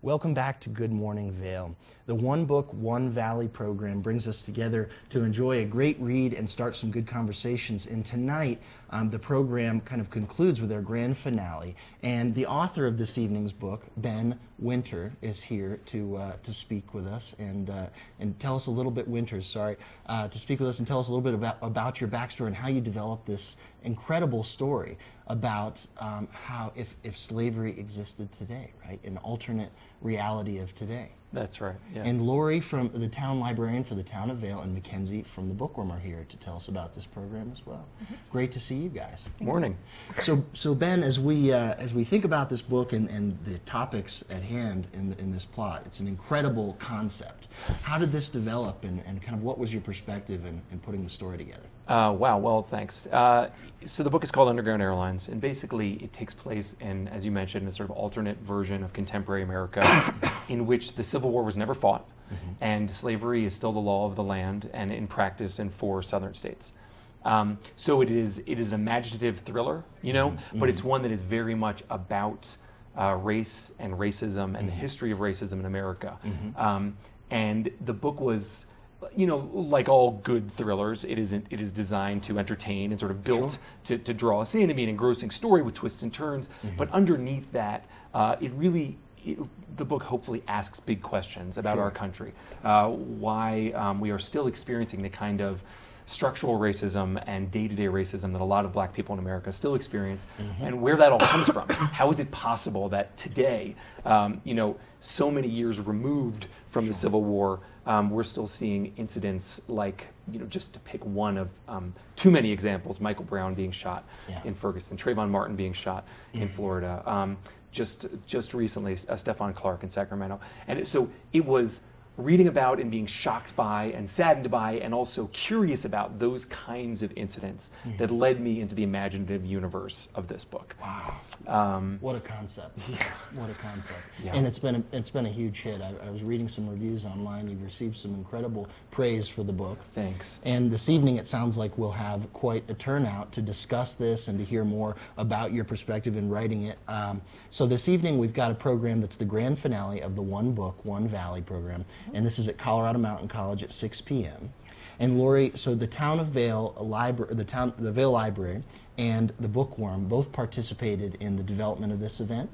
Welcome back to Good Morning Vail. The One Book, One Valley program brings us together to enjoy a great read and start some good conversations. And tonight, the program kind of concludes with our grand finale. And the author of this evening's book, Ben Winter, is here to speak with us and tell us a little bit, to speak with us and tell us a little bit about your backstory and how you developed this incredible story about how if slavery existed today, right? An alternate reality of today. That's right, yeah. And Lori, from the town librarian for the town of Vail, and Mackenzie from the Bookworm are here to tell us about this program as well. Mm-hmm. Great to see you guys. Morning. So Ben, as we think about this book and the topics at hand in this plot, it's an incredible concept. How did this develop, and kind of what was your perspective in putting the story together? Wow, well, thanks. So the book is called Underground Airlines, and basically it takes place in, as you mentioned, a sort of alternate version of contemporary America in which the Civil War was never fought, mm-hmm. and slavery is still the law of the land and in practice in 4 southern states. So it is an imaginative thriller, mm-hmm. but it's one that is very much about race and racism and mm-hmm. the history of racism in America. Mm-hmm. And the book was, like all good thrillers, it is designed to entertain and sort of built to draw us in and be an engrossing story with twists and turns. Mm-hmm. But underneath that, the book hopefully asks big questions about our country, why we are still experiencing the kind of structural racism and day-to-day racism that a lot of black people in America still experience, mm-hmm. and where that all comes from. How is it possible that today, so many years removed from the Civil War, we're still seeing incidents like, just to pick one of too many examples, Michael Brown being shot in Ferguson, Trayvon Martin being shot in Florida, just recently, Stephon Clark in Sacramento. And so it was reading about and being shocked by and saddened by and also curious about those kinds of incidents that led me into the imaginative universe of this book. Wow. What a concept. Yeah. What a concept. Yeah. And it's been a huge hit. I was reading some reviews online. You've received some incredible praise for the book. Thanks. And this evening it sounds like we'll have quite a turnout to discuss this and to hear more about your perspective in writing it. So this evening we've got a program that's the grand finale of the One Book, One Valley program. And this is at Colorado Mountain College at 6 p.m. And Lori, so the town of Vail the Vail Library and the Bookworm both participated in the development of this event.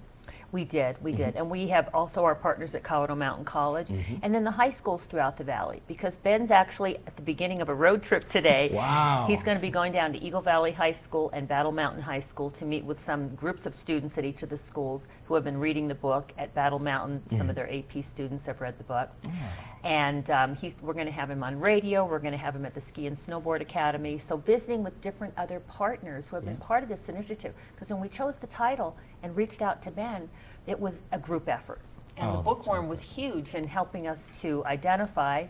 We did. And we have also our partners at Colorado Mountain College, and then the high schools throughout the valley, because Ben's actually at the beginning of a road trip today. Wow. He's going to be going down to Eagle Valley High School and Battle Mountain High School to meet with some groups of students at each of the schools who have been reading the book. At Battle Mountain, some of their AP students have read the book. And we're going to have him on radio. We're going to have him at the Ski and Snowboard Academy. So visiting with different other partners who have been part of this initiative. Because when we chose the title and reached out to Ben, it was a group effort. And the Bookworm was huge in helping us to identify,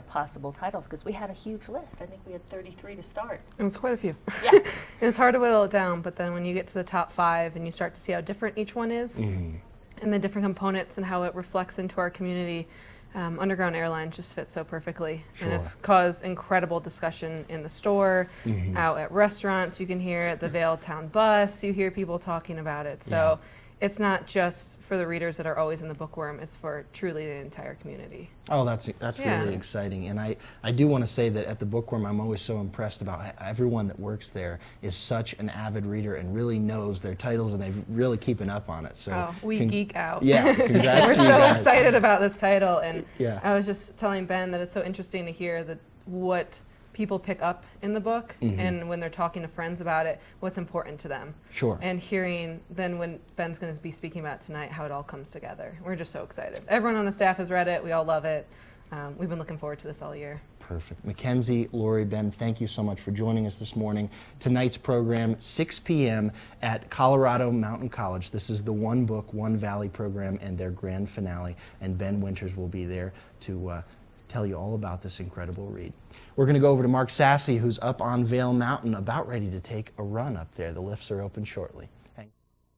possible titles, because we had a huge list. I think we had 33 to start. It was quite a few. Yeah. It was hard to whittle it down, but then when you get to the top 5 and you start to see how different each one is, and the different components and how it reflects into our community, Underground Airlines just fits so perfectly. And it's caused incredible discussion in the store, out at restaurants. You can hear at the Vail Town bus, you hear people talking about it. So it's not just for the readers that are always in the Bookworm, it's for truly the entire community. Oh, that's really exciting. And I do want to say that at the Bookworm, I'm always so impressed about everyone that works there is such an avid reader and really knows their titles, and they've really keeping up on it. So we geek out. Yeah, congrats We're to you so guys. excited about this title, and I was just telling Ben that it's so interesting to hear what people pick up in the book, and when they're talking to friends about it, what's important to them. Sure. And hearing then when Ben's going to be speaking about tonight, how it all comes together. We're just so excited. Everyone on the staff has read it. We all love it. We've been looking forward to this all year. Perfect. Mackenzie, Lori, Ben, thank you so much for joining us this morning. Tonight's program, 6 p.m. at Colorado Mountain College. This is the One Book, One Valley program and their grand finale, and Ben Winters will be there to tell you all about this incredible read. We're going to go over to Mark Sassy, who's up on Vail Mountain, about ready to take a run up there. The lifts are open shortly.